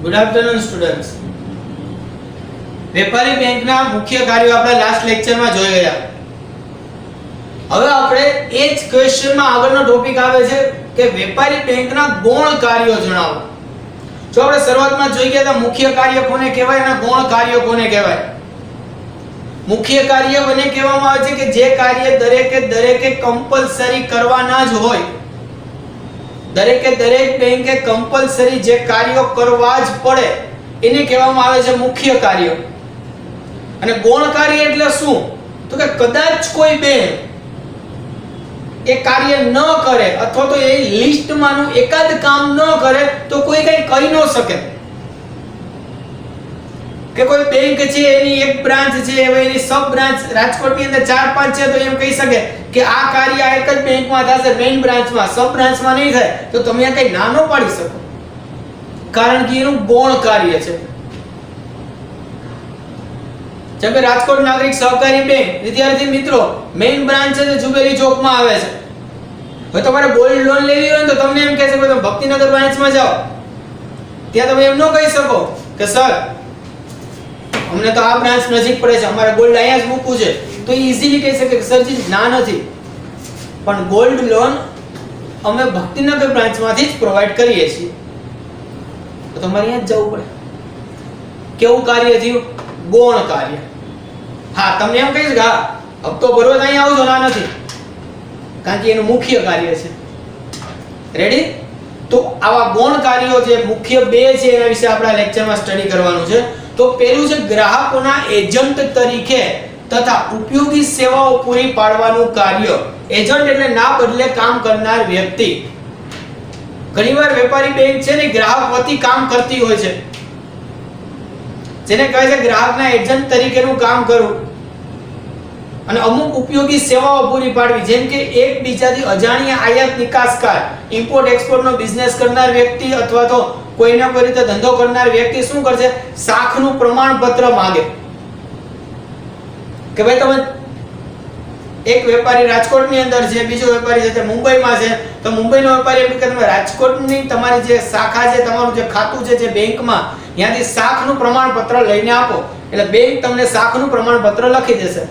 Good afternoon students. વેપારી બેંકના મુખ્ય કાર્યો આપણે લાસ્ટ લેક્ચરમાં જોઈ ગયા. હવે આપણે એ જ ક્વેશ્ચનમાં આગળનો ટોપિક આવે છે કે વેપારી બેંકના ગૌણ કાર્યો જણાવો. જો આપણે શરૂઆતમાં જોઈ ગયા હતા મુખ્ય કાર્ય કોને કહેવાય અને ગૌણ કાર્ય કોને કહેવાય. મુખ્ય કાર્ય બને કહેવામાં આવે છે કે જે કાર્ય દરેકે કમ્પલસરી કરવાના જ હોય. દરેક બેંકે કમ્પલસરી જે કાર્યો કરવા જ પડે એને કહેવામાં આવે છે મુખ્ય કાર્ય. અને ગૌણ કાર્ય એટલે શું? તો કે કદાચ કોઈ બેંક એ કાર્ય ન કરે અથવા તો એ લિસ્ટમાંનું એકાદ કામ ન કરે તો કોઈ કંઈ કહી ન શકે. કે કોઈ બેંક છે એની એક બ્રાન્ચ છે, હવે એની સબ બ્રાન્ચ રાજકોટની અંદર 4-5 છે તો એમ કહી શકે કે આ કાર્ય એક જ બેંકમાં થશે, મેઈન બ્રાન્ચમાં, સબ બ્રાન્ચમાં નહીં થાય. તો તમે કંઈ ના ન પાડી શકો, કારણ કે એનું ગૌણ કાર્ય છે. જેમ કે રાજકોટ નાગરિક સહકારી બેંક, વિદ્યાર્થી મિત્રો, મેઈન બ્રાન્ચ છે જે જુબેલી ચોકમાં આવે છે. હવે તમારે ગોલ્ડ લોન લેવી હોય તો તમને એમ કહે છે કે તમે ભક્તિનગર બ્રાન્ચમાં જાઓ. ત્યાં તમે એમ ન કહી શકો કે સર અમને તો આ બ્રાન્ચ નજીક પડે છે, અમારે ગોલ્ડ અહીંયા જ મૂકવું છે. તો ઈઝીલી કહી શકે કે સરજી ના નથી, પણ ગોલ્ડ લોન અમે ભક્તિનગર બ્રાન્ચમાંથી જ પ્રોવાઈડ કરીએ છીએ. તો તમારે અહીંયા જ જવું પડે. કેવું કાર્ય થયું? ગૌણ કાર્ય. હા, તમને એમ કહીશ કે હા હપ્તો ભરવા અહીંયા આવજો, ના નથી, કારણ કે એનું મુખ્ય કાર્ય છે. રેડી? તો આવા ગૌણ કાર્યો જે મુખ્ય બે છે એના વિશે આપણા લેક્ચરમાં સ્ટડી કરવાનું છે. તો પહેલું છે ગ્રાહકોના એજન્ટ તરીકે તથા ઉપયોગી સેવાઓ પૂરી પાડવાનું કાર્ય. એજન્ટ એટલે ના બદલે કામ કરનાર વ્યક્તિ. ઘણીવાર વેપારી બેંક છે ને ગ્રાહક વતી કામ કરતી હોય છે, જેને કહે છે ગ્રાહકના એજન્ટ તરીકેનું કામ કરવું. અને અમુક ઉપયોગી સેવાઓ પૂરી પાડવી, જેમ કે એકબીજાથી અજાણ્યા આયાત નિકાસકાર, ઇમ્પોર્ટ એક્સપોર્ટનો બિઝનેસ કરનાર વ્યક્તિ અથવા તો કોઈના કોઈ રીતે ધંધો કરનાર વ્યક્તિ શું કરશે? શાખનું પ્રમાણપત્ર માંગે કે ભાઈ તમે એક વેપારી રાજકોટની અંદર છે, બીજો વેપારી છે મુંબઈમાં છે, તો મુંબઈનો વેપારી એમ કે તમે રાજકોટની તમારી જે શાખા છે, તમારું જે ખાતું છે જે બેંકમાં, ત્યાંથી શાખનું પ્રમાણપત્ર લઈને આપો. એટલે બેંક તમને શાખનું પ્રમાણપત્ર લખી દેશે.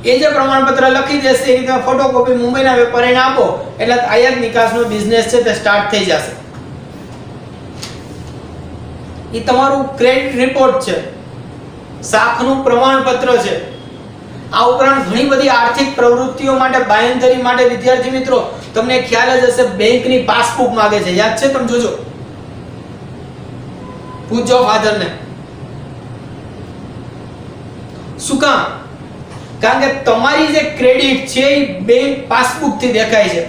એ જે પ્રમાણપત્ર લખી દેશે એની તમે ફોટોકોપી મુંબઈના વેપારીને આપો એટલે આયાત નિકાસનો બિઝનેસ છે તે સ્ટાર્ટ થઈ જશે. એ તમારું ક્રેડિટ રિપોર્ટ છે, શાખનું પ્રમાણપત્ર છે. આ ઉપરાંત ઘણી બધી આર્થિક પ્રવૃત્તિઓ માટે, બાંયધરી માટે વિદ્યાર્થી મિત્રો તમને ખ્યાલ જ હશે, બેંકની પાસબુક માંગે છે. યાદ છે? તમે જોજો, પૂછજો ફાધરને. શું કામ? કારણ કે તમારી જે ક્રેડિટ છે એ બેંક પાસબુક થી દેખાય છે.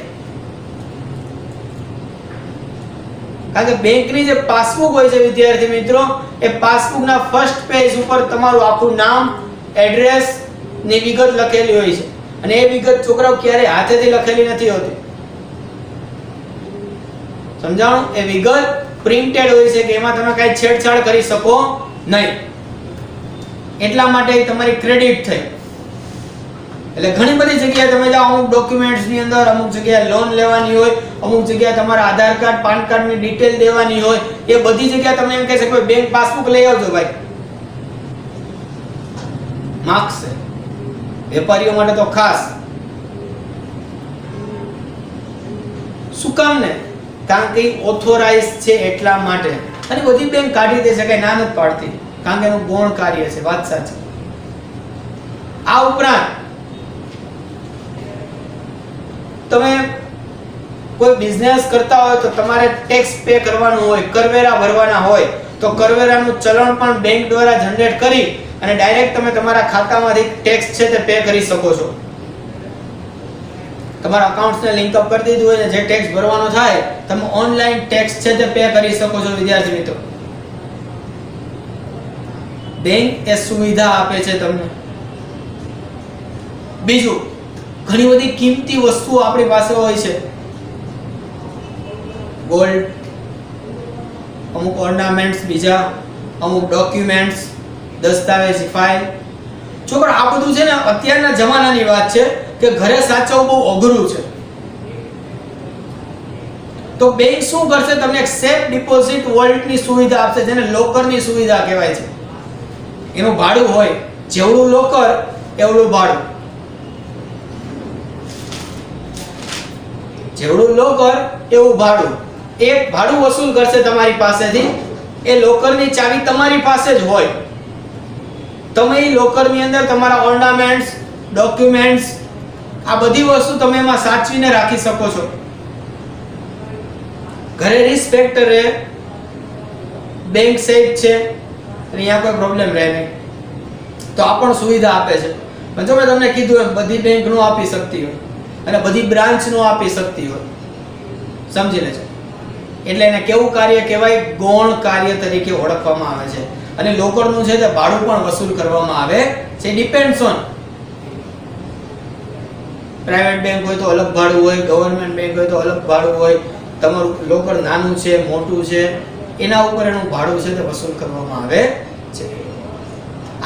કારણ કે બેંકની જે પાસબુક હોય છે વિદ્યાર્થી મિત્રો, એ પાસબુકના ફર્સ્ટ પેજ ઉપર તમારું આખું નામ, એડ્રેસ ની વિગત લખેલી હોય છે. અને એ વિગત છોકરાઓ ક્યારે હાથેથી લખેલી નથી હોતી. સમજાણું? એ વિગત પ્રિન્ટેડ હોય છે કે એમાં તમે કઈ છેડછાડ કરી શકો નહીં. એટલા માટે તમારી ક્રેડિટ થઈ. એટલે ઘણી બધી જગ્યાએ તમે જાઓ, અમુક ડોક્યુમેન્ટ્સ ની અંદર અમુક જગ્યાએ લોન લેવાની હોય, અમુક જગ્યાએ તમારા આધાર કાર્ડ, પાન કાર્ડ ની ડિટેલ દેવાની હોય, એ બધી જગ્યાએ તમને એમ કહે છે કે બેંક પાસબુક લઈ આવજો ભાઈ. માગશે વેપારીઓ માટે તો ખાસ. શું કામ ને? કારણ કે ઓથોરાઇઝ છે એટલા માટે. અને બધી બેંક કાઢી દે છે, કઈ ના નથી પાડતી, કારણ કે એનું ગૌણ કાર્ય છે. વાત સાચી. આ ઉપરાંત તમે કોઈ બિઝનેસ કરતા હોય તો તમારે ટેક્સ પે કરવાનું હોય, કરવેરા ભરવાના હોય, તો કરવેરાનું ચલણ પણ બેંક દ્વારા જનરેટ કરી અને ડાયરેક્ટ તમે તમારા ખાતામાંથી ટેક્સ છે તે પે કરી શકો છો. તમારા અકાઉન્ટ્સને લિંક અપ કરી દીધું હોય ને જે ટેક્સ ભરવાનો થાય તમે ઓનલાઈન ટેક્સ છે તે પે કરી શકો છો વિદ્યાર્થી મિત્રો. બેંક એ સુવિધા આપે છે તમને. બીજું, ઘણી બધી કિંમતી વસ્તુઓ આપણી પાસે હોય છે. ગોલ્ડ, અમુક ઓર્નામેન્ટ્સ, બીજા અમુક ડોક્યુમેન્ટ્સ, દસ્તાવેજ, ફાઇલ. છોકરા આ બધું છે ને અત્યારના જમાનાની વાત છે કે ઘરે સાચવવું બહુ અઘરું છે. તો બેંક શું કરશે? તમને એક સેફ ડિપોઝિટ વોલેટની સુવિધા આપશે, જેને લોકરની સુવિધા કહેવાય છે. એનું ભાડું હોય, જેવડું લોકર એવડું ભાડું. જેવડું લોકર એવું ભાડું. એક ભાડું વસૂલ કરશે તમારી પાસેથી. એ લોકરની ચાવી તમારી પાસે જ હોય. તમે એ લોકરની અંદર તમારા ઓર્નામેન્ટ્સ, ડોક્યુમેન્ટ્સ, આ બધી વસ્તુ તમે એમાં સાચવીને રાખી શકો છો. ઘરે રિસ્પેક્ટ રહે, બેંક સેફ છે, અહીંયા કોઈ પ્રોબ્લેમ રહે નહીં. તો આ પણ સુવિધા આપે છે. પણ જો મેં તમને કીધું એમ બધી બેંક નો આપી શકતી હોય અને બધી બ્રાન્ચ નો આપી શકતી હોય, સમજી લેજો. એટલે એને કેવું કાર્ય કહેવાય? ગૌણ કાર્ય તરીકે ઓળખવામાં આવે છે. અને લોકરનું છે તે ભાડું પણ વસૂલ કરવામાં આવે છે. ડિપેન્ડ્સ ઓન પ્રાઇવેટ બેંક હોય તો અલગ ભાડું હોય, ગવર્નમેન્ટ બેંક હોય તો અલગ ભાડું હોય. તમારું લોકર નાનું છે, મોટું છે, એના ઉપર એનું ભાડું છે તે વસૂલ કરવામાં આવે છે.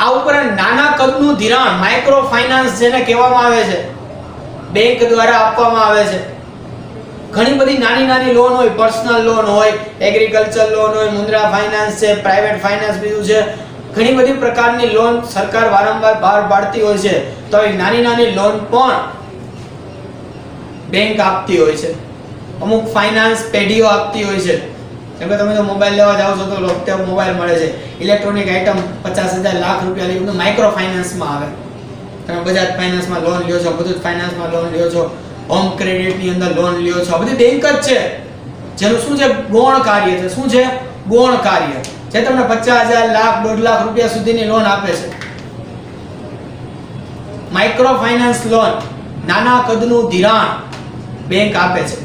આ ઉપરાંત નાના કદનું ધિરાણ, માઇક્રો ફાઇનાન્સ જેને કહેવામાં આવે છે, બેંક દ્વારા આપવામાં આવે છે. ઘણી બધી નાની નાની લોન હોય, પર્સનલ લોન હોય, એગ્રીકલ્ચર લોન હોય, મુદ્રા ફાઇનાન્સ છે, પ્રાઇવેટ ફાઇનાન્સ બીજું છે. ઘણી બધી પ્રકારની લોન સરકાર વારંવાર બહાર પાડતી હોય છે. તો એ નાની નાની લોન પણ બેંક આપતી હોય છે. અમુક ફાઇનાન્સ પેઢીઓ આપતી હોય છે. જેમ કે તમે જો મોબાઈલ લેવા જાવ છો તો લેપટોપ, મોબાઈલ મળે છે, ઇલેક્ટ્રોનિક આઇટમ 50,000 લાખ રૂપિયા લઈ બધું માઇક્રો ફાઇનાન્સમાં આવે. તમે બજાજ ફાઇનાન્સમાં લોન લ્યો છો, બધું ફાઇનાન્સમાં લોન લ્યો છો, હોમ ક્રેડિટની અંદર લોન લ્યો છો. આ બધી બેંક જ છે. જેનું શું છે? ગૌણ કાર્ય છે. શું છે? ગૌણ કાર્ય. જે તમને 50,000 લાખ, 1.5 લાખ રૂપિયા સુધીની લોન આપે છે. માઇક્રો ફાઇનાન્સ લોન, નાના કદનું ધિરાણ બેંક આપે છે.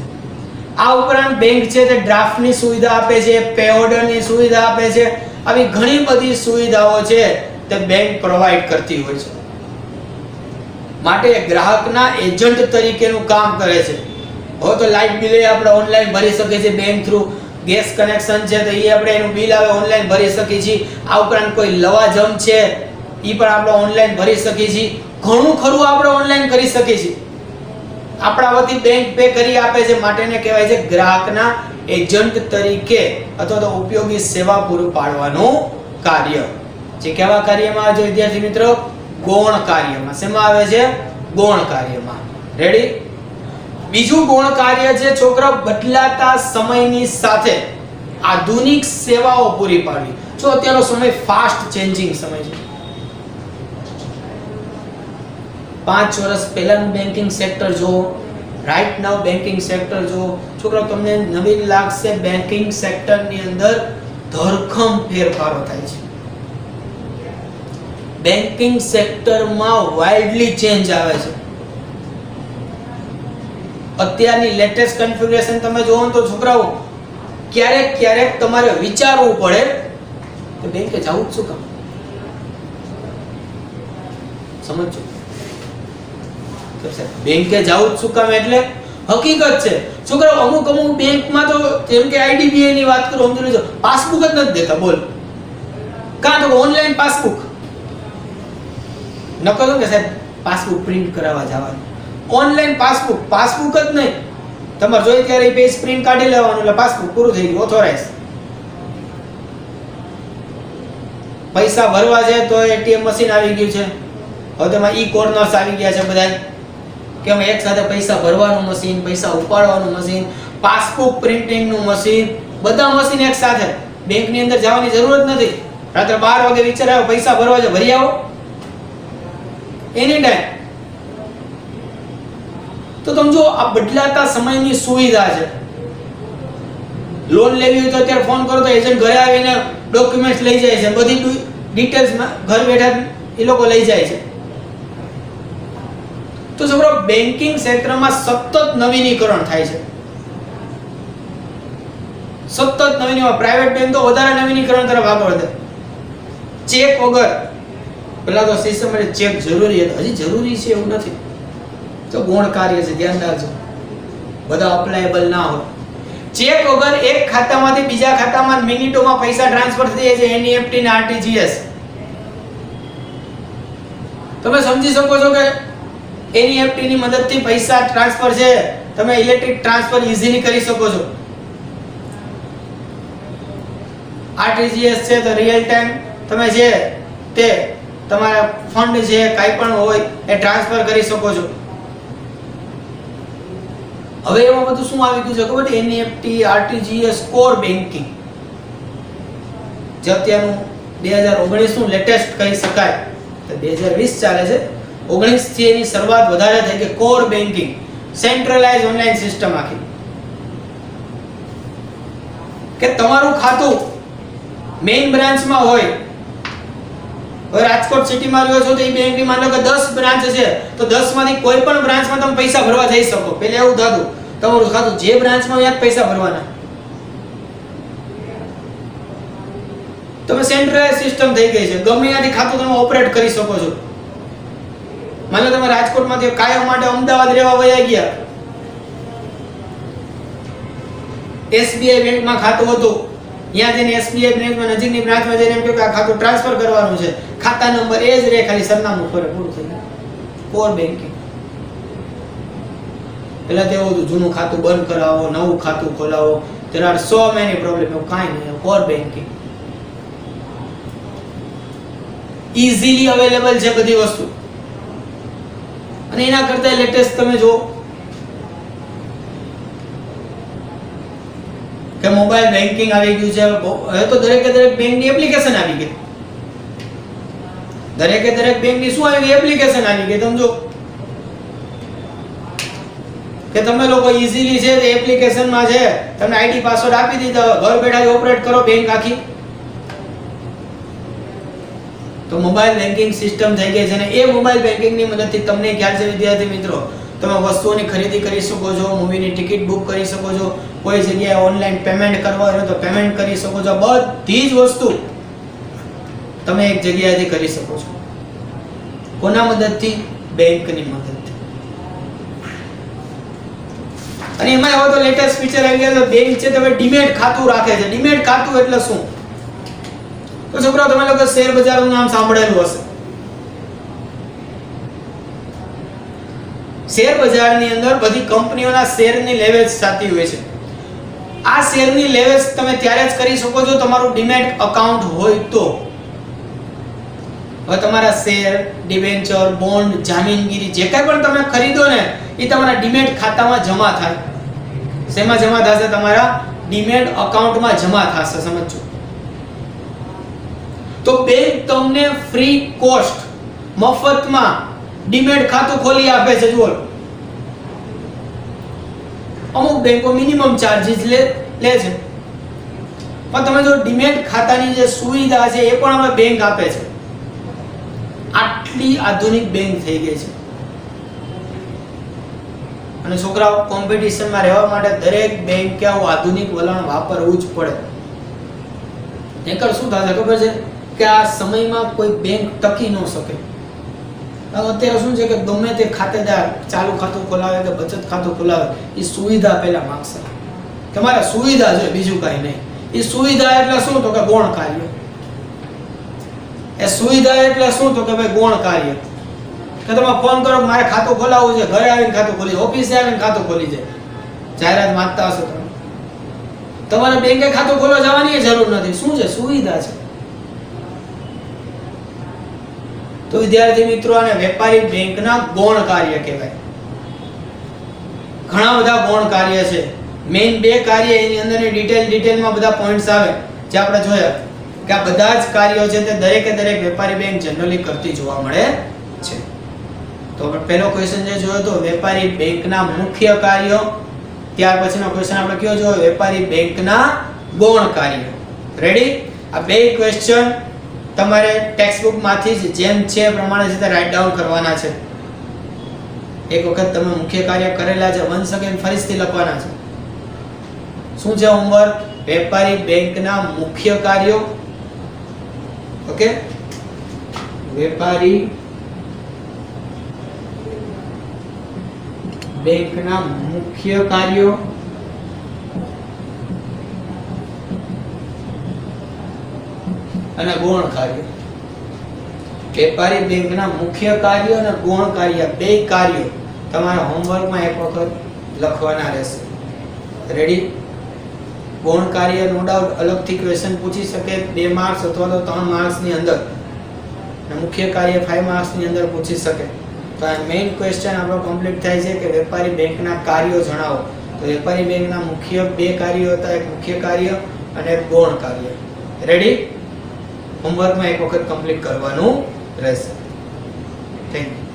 આ ઉપરાંત બેંક છે તે ડ્રાફ્ટની સુવિધા આપે છે, પે ઓર્ડરની સુવિધા આપે છે. આવી ઘણી બધી સુવિધાઓ છે તે બેંક પ્રોવાઈડ કરતી હોય છે. માટે ગ્રાહકના એજન્ટ તરીકેનું કામ કરે છે. હવે તો લાઇટ બિલ આપણે ઓનલાઈન ભરી શકીએ છીએ બેંક થ્રુ. ગેસ કનેક્શન છે તો એ આપણે એનું બિલ આવે ઓનલાઈન ભરી શકીએ છીએ. આ ઉપરાંત કોઈ લવાજમ છે એ પણ આપણે ઓનલાઈન ભરી શકીએ છીએ. ઘણું ખરું આપણે ઓનલાઈન કરી શકીએ છીએ. આપણા વતી બેંક પે કરી આપે છે. માટે એને કહેવાય છે ગ્રાહકના એજન્ટ તરીકે અથવા તો ઉપયોગી સેવા પૂરું પાડવાનું કાર્ય. જે કેવા કાર્યમાં આવે છે વિદ્યાર્થી મિત્રો? ગૌણ કાર્યમાં. શેમાં આવે છે? ગૌણ કાર્યમાં. રેડી? બીજું ગૌણ કાર્ય છે છોકરા બદલાતા સમયની સાથે આધુનિક સેવાઓ પૂરી પાડવી. જો અત્યારનો સમય ફાસ્ટ ચેન્જિંગ સમય છે. 5 વર્ષ પહેલાનું બેન્કિંગ સેક્ટર જો, રાઈટ નાઉ બેન્કિંગ સેક્ટર જો, છોકરાઓ તમને નવીન લાગશે. બેન્કિંગ સેક્ટરની અંદર ધરખમ ફેરફારો થાય છે. બેન્કિંગ સેક્ટરમાં વાઇલ્ડલી ચેન્જ આવે છે. અત્યારની લેટેસ્ટ કન્ફિગ્યુરેશન તમે જોવો તો છોકરાઓ ક્યારેક તમારે વિચારવું પડે કે બેંકે જવું જ શું કામ? સમજો બેંકે જવું જ શું કામ એટલે હકીકત છે છોકરાઓ. અમુક બેંકમાં તો જેમ કે આઈડીબીઆઈ ની વાત કરું, સમજી લેજો, પાસબુક જ નથી દેતા. બોલ, કાં તો ઓનલાઈન પાસબુક ન કહો કે સાહેબ પાસબુક પ્રિન્ટ કરાવવા જવાનું. ઓનલાઈન પાસબુક જ નહીં. તમારે જોઈએ ત્યારે પેજ પ્રિન્ટ કાઢી લેવાનું એટલે પાસબુક પૂરું થઈ ગયું, ઓથોરાઇઝ. પૈસા ભરવા છે તો એટીએમ મશીન આવી ગયું છે. હવે તેમાં ઈ કોર્નર્સ આવી ગયા છે બધા, કે અમે એક સાથે પૈસા ભરવાનું મશીન, પૈસા ઉપાડવાનું મશીન, પાસબુક પ્રિન્ટિંગનું મશીન, બધા મશીન એક સાથે. બેંકની અંદર જવાની જરૂર જ નથી. રાત્રે 12 વાગે વિચાર આવ્યો પૈસા ભરવા છે, ભરી આવો એની ટાઈમ. તો સમજો આ બદલાતા સમયની સુવિધા છે. લોન લેવી હોય તો અત્યારે ફોન કરો તો એજન્ટ ઘરે આવીને ડોક્યુમેન્ટ્સ લઈ જાય છે, બધી ડિટેલ્સ ઘર બેઠા એ લોકો લઈ જાય છે. તો છોકરો બેન્કિંગ ક્ષેત્રમાં સતત નવીનીકરણ થાય છે. સતત નવીનીકરણ. પ્રાઇવેટ બેંક તો વધારે નવીનીકરણ તરફ આગળ વધે. ચેક વગર પેલા તો સિસ્ટમ માટે ચેક જરૂરી હતો, હજી જરૂરી છે એવું નથી. તો ગૌણ કાર્ય છે, ધ્યાન રાખજો. બધા અપ્લાયેબલ ના હોય. ચેક વગર એક ખાતામાંથી બીજા ખાતામાં મિનિટોમાં પૈસા ટ્રાન્સફર થઈ જાય છે. એનઈએફટી અને આરટીજીએસ. તમે સમજી શકો છો કે એનઈએફટી ની મદદથી પૈસા ટ્રાન્સફર છે, તમે ઇલેક્ટ્રિક ટ્રાન્સફર ઈઝીલી કરી શકો છો. આરટીજીએસ છે તો રિયલ ટાઈમ તમે જે તે તમારા ફંડ છે કાઈ પણ હોય એ ટ્રાન્સફર કરી શકો છો. હવે એમાં બધું શું આવી ગયું છે ખબર છે? NEFT, RTGS, core banking. જે અત્યારનું 2019 નું લેટેસ્ટ કહી શકાય. તો 2020 ચાલે છે. 19 થી એની શરૂઆત વધારે થઈ કે core banking, centralise online system આખી. કે તમારું ખાતું મેઇન બ્રાન્ચમાં હોય. હવે રાજકોટ સિટીમાં રહ્યો છો તો એ બેંકની માનો કે 10 બ્રાન્ચ છે તો 10 માંથી કોઈ પણ બ્રાન્ચમાં તમે પૈસા ભરવા જઈ શકો. પહેલા એવું થતું તમારું ખાતું જે બ્રાન્ચમાં હોય ત્યાં પૈસા ભરવાના. તમે સેન્ટ્રલાઇઝ સિસ્ટમ થઈ ગઈ છે. ગમે ત્યાંથી ખાતું તમે ઓપરેટ કરી શકો છો. માનો તમે રાજકોટમાંથી કાયમ માટે અમદાવાદ રહેવા વયા ગયા, એસબીઆઈ બેંકમાં ખાતું હતું, ત્યાં જઈને એસબીઆઈ બેંકમાં નજીકની બ્રાન્ચમાં જઈને એમ કહ્યું કે આ ખાતું ટ્રાન્સફર કરવાનું છે, ખાતા નંબર એ જ રહે, ખાલી સરનામું ફરે, પૂરું થઈ ગયું. Core banking. પહેલા તેવું હતું જૂનું ખાતું બંધ કરાવો, નવું ખાતું ખોલાવો, there are so many problem. એવું કાંઈ નહીં. કોર બેન્કિંગ ઇઝીલી અવેલેબલ છે બધી વસ્તુ. અને એના કરતા લેટેસ્ટ તમે જો કે મોબાઈલ બેન્કિંગ આવી ગયું છે. હવે તો દરેકે દરેક બેંકની એપ્લિકેશન આવી ગઈ. દરેકે દરેક બેંકની શું આવી ગઈ? એપ્લિકેશન આવી ગઈ. સમજો કે તમે લોકો ઈઝીલી છે તે એપ્લિકેશનમાં છે તમને આઈડી પાસવર્ડ આપી દીધા, ઘર બેઠા ઓપરેટ કરો બેંક આખી. તો મોબાઈલ બેન્કિંગ સિસ્ટમ થઈ ગઈ છે. અને એ મોબાઈલ બેન્કિંગની મદદથી તમને ખ્યાલ છે વિદ્યાર્થી મિત્રો, તમે વસ્તુઓની ખરીદી કરી શકો છો, મૂવીની ટિકિટ બુક કરી શકો છો, કોઈ જગ્યાએ ઓનલાઈન પેમેન્ટ કરવા હોય તો પેમેન્ટ કરી શકો છો. બધી જ વસ્તુ તમે એક જગ્યાએથી કરી શકો છો. કોના મદદથી? બેંકની મદદથી. અને એમાં હવે તો લેટેસ્ટ ફીચર આવી ગયા છે. બેંક છે તમે ડીમેટ ખાતું રાખે છે. ડીમેટ ખાતું એટલે શું? તો છોકરાઓ તમે લોકો શેર બજારનું નામ સાંભળેલું હશે. શેર બજારની અંદર બધી કંપનીઓના શેરની લેવેચ થતી હોય છે. આ શેરની લેવેચ તમે ત્યારે જ કરી શકો છો તમારું ડીમેટ એકાઉન્ટ હોય તો. હવે તમારા શેર, ડિબેન્ચર, બોન્ડ, જામીનગીરી જે કંઈ પણ તમે ખરીદો ને એ તમારા ડીમેટ ખાતામાં જમા થાય. શેમાં જમા થશે? તમારા ડીમેટ એકાઉન્ટમાં જમા થશે. સમજો. તો બેંક તમને ફ્રી કોસ્ટ, મફતમાં ડીમેટ ખાતું ખોલી આપે છે. જુઓ, અમુક બેંકો મિનિમમ ચાર્જીસ લે છે, પણ તમે જો ડીમેટ ખાતાની જે સુવિધા છે એ પણ હવે બેંક આપે છે. આટલી આધુનિક બેંક થઈ ગઈ છે. અને છોકરાઓ કોમ્પિટિશનમાં રહેવા માટે દરેક બેંકે આવું આધુનિક વલણ વાપરવું જ પડે. નહીંતર શું થશે ખબર છે કે આ સમયમાં કોઈ બેંક ટકી ન શકે. અત્યારે શું છે કે ગમે તે ખાતેદાર ચાલુ ખાતું ખોલાવે કે બચત ખાતું ખોલાવે એ સુવિધા પહેલા માંગશે. તમારે સુવિધા છે, બીજું કાંઈ નહીં. એ સુવિધા એટલે શું? તો કે ગૌણ કાર્ય. એ સુવિધા એટલે શું? તો કે ભાઈ ગૌણ કાર્ય. કે તમે ફોન કરો મારે ખાતું ખોલાવવું છે, ઘરે આવીને ખાતું ખોલી, ઓફિસે આવીને ખાતું ખોલી જાય. જાહેરાત માંગતા હશો તમે. તમારે બેંકે ખાતું ખોલવા જવાની જરૂર નથી. શું છે? સુવિધા છે. તો વિદ્યાર્થી મિત્રો, આને વેપારી બેંકના ગૌણ કાર્ય કહેવાય. ઘણા બધા ગૌણ કાર્ય છે. મેઇન બે કાર્ય એની અંદરની ડિટેલમાં બધા પોઈન્ટ્સ આવે જે આપણે જોયા કે આ બધા જ કાર્યો છે તે દરેકે દરેક વેપારી બેંક જનરલી કરતી જોવા મળે છે. તો પહેલો ક્વેશ્ચન જે જોયો તો વેપારી બેંકના મુખ્ય કાર્યો. ત્યાર પછીનો ક્વેશ્ચન આપણે કયો જોયો? વેપારી બેંકના ગૌણ કાર્યો. રેડી? આ બે ક્વેશ્ચન તમારે ટેક્સ્ટ બુક માંથી જ જેમ છે પ્રમાણે છે તે રાઇટ ડાઉન કરવાના છે. એક વખત તમે મુખ્ય કાર્ય કરેલા છે, વન સેકન્ડ ફરીથી લખવાના છે. શું છે હોમવર્ક? વેપારી બેંકના મુખ્ય કાર્યો. ઓકે, વેપારી બેંકના મુખ્ય કાર્યો અને ગૌણ કાર્ય. વેપારી બેંકના મુખ્ય કાર્ય અને ગૌણ કાર્ય બે કાર્યો તમારા હોમવર્કમાં એક વખત લખવાના રહેશે. રેડી? ગૌણ કાર્ય નો ડાઉટ અલગથી ક્વેશ્ચન પૂછી શકે 2 માર્ક્સ અથવા તો 3 માર્ક્સ ની અંદર, અને મુખ્ય કાર્ય 5 માર્ક્સ ની અંદર પૂછી શકે. તો આ મેઇન ક્વેશ્ચન આપણો કમ્પ્લીટ થાય છે કે વેપારી બેંકના કાર્યો જણાવો. તો વેપારી બેંકના મુખ્ય 2 કાર્યો હતા, એક મુખ્ય કાર્ય અને એક ગૌણ કાર્ય. રેડી? હોમવર્કમાં એક વખત કમ્પ્લીટ કરવાનું રહેશે. Thank you.